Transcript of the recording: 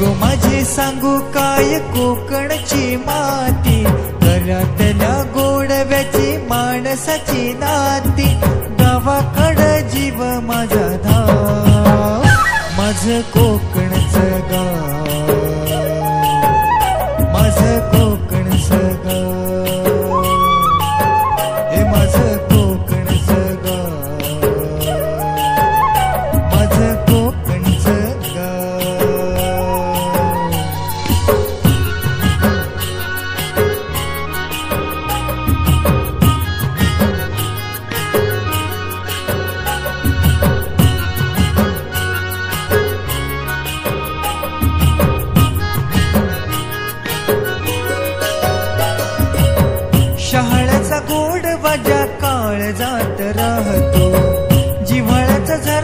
गो माझी सांगू काय कोकणची माती, घरातल्या गोडव्याची माणसाची नाती, गावाकड जीव माझा धाव, माझ कोकण